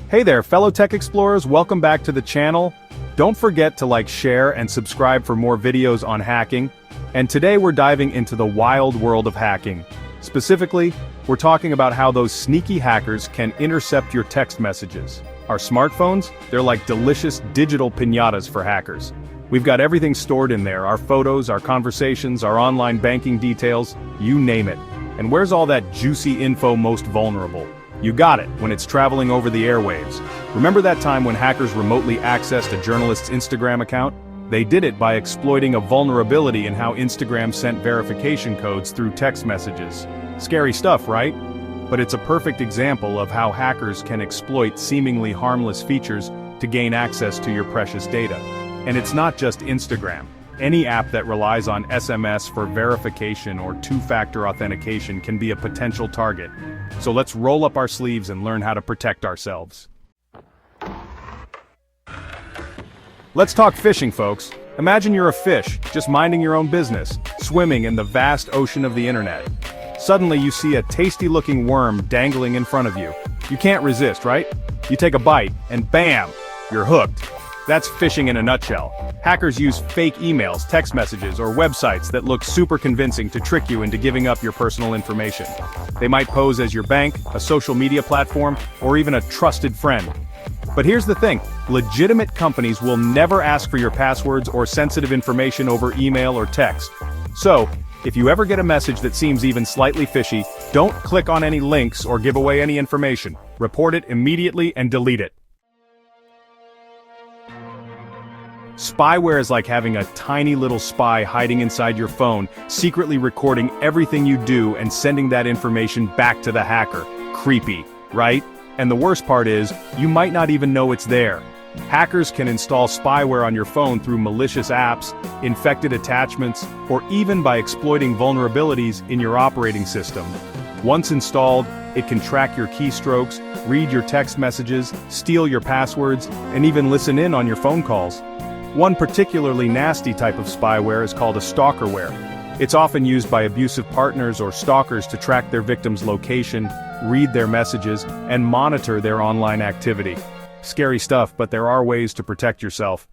Hey there, fellow tech explorers, welcome back to the channel. Don't forget to like, share, and subscribe for more videos on hacking. And today we're diving into the wild world of hacking. Specifically, we're talking about how those sneaky hackers can intercept your text messages. Our smartphones, they're like delicious digital piñatas for hackers. We've got everything stored in there, our photos, our conversations, our online banking details, you name it. And where's all that juicy info most vulnerable? You got it, when it's traveling over the airwaves. Remember that time when hackers remotely accessed a journalist's Instagram account? They did it by exploiting a vulnerability in how Instagram sent verification codes through text messages. Scary stuff, right? But it's a perfect example of how hackers can exploit seemingly harmless features to gain access to your precious data. And it's not just Instagram. Any app that relies on SMS for verification or two-factor authentication can be a potential target. So let's roll up our sleeves and learn how to protect ourselves. Let's talk phishing, folks. Imagine you're a fish, just minding your own business, swimming in the vast ocean of the internet. Suddenly you see a tasty-looking worm dangling in front of you. You can't resist, right? You take a bite, and bam! You're hooked. That's phishing in a nutshell. Hackers use fake emails, text messages, or websites that look super convincing to trick you into giving up your personal information. They might pose as your bank, a social media platform, or even a trusted friend. But here's the thing, legitimate companies will never ask for your passwords or sensitive information over email or text. So, if you ever get a message that seems even slightly fishy, don't click on any links or give away any information. Report it immediately and delete it. Spyware is like having a tiny little spy hiding inside your phone, secretly recording everything you do and sending that information back to the hacker. Creepy, right? And the worst part is, you might not even know it's there. Hackers can install spyware on your phone through malicious apps, infected attachments, or even by exploiting vulnerabilities in your operating system. Once installed, it can track your keystrokes, read your text messages, steal your passwords, and even listen in on your phone calls. One particularly nasty type of spyware is called a stalkerware. It's often used by abusive partners or stalkers to track their victims' location, read their messages, and monitor their online activity. Scary stuff, but there are ways to protect yourself.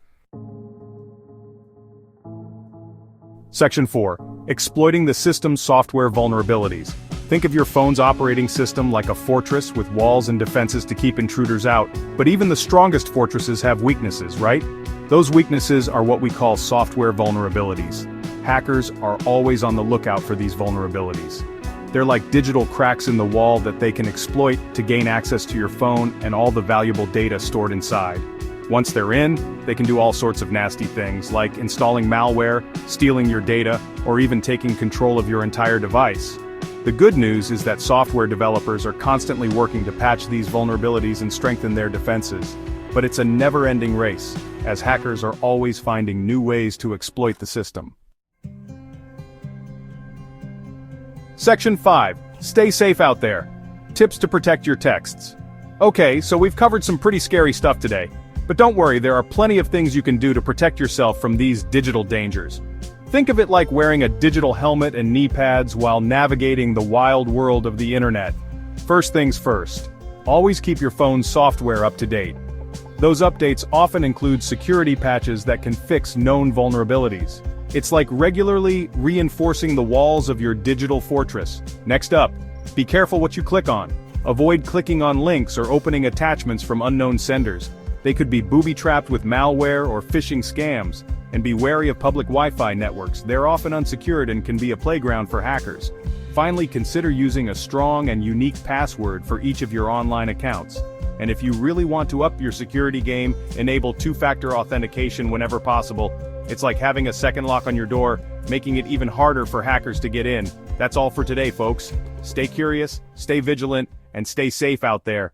Section 4. Exploiting the system's software vulnerabilities. Think of your phone's operating system like a fortress with walls and defenses to keep intruders out, but even the strongest fortresses have weaknesses, right? Those weaknesses are what we call software vulnerabilities. Hackers are always on the lookout for these vulnerabilities. They're like digital cracks in the wall that they can exploit to gain access to your phone and all the valuable data stored inside. Once they're in, they can do all sorts of nasty things, like installing malware, stealing your data, or even taking control of your entire device. The good news is that software developers are constantly working to patch these vulnerabilities and strengthen their defenses. But it's a never-ending race, as hackers are always finding new ways to exploit the system. Section 5. Stay safe out there. Tips to protect your texts. Okay, so we've covered some pretty scary stuff today. But don't worry, there are plenty of things you can do to protect yourself from these digital dangers. Think of it like wearing a digital helmet and knee pads while navigating the wild world of the internet. First things first. Always keep your phone's software up to date. Those updates often include security patches that can fix known vulnerabilities. It's like regularly reinforcing the walls of your digital fortress. Next up, be careful what you click on. Avoid clicking on links or opening attachments from unknown senders. They could be booby-trapped with malware or phishing scams. And be wary of public Wi-Fi networks. They're often unsecured and can be a playground for hackers. Finally, consider using a strong and unique password for each of your online accounts. And if you really want to up your security game, enable two-factor authentication whenever possible. It's like having a second lock on your door, making it even harder for hackers to get in. That's all for today, folks. Stay curious, stay vigilant, and stay safe out there.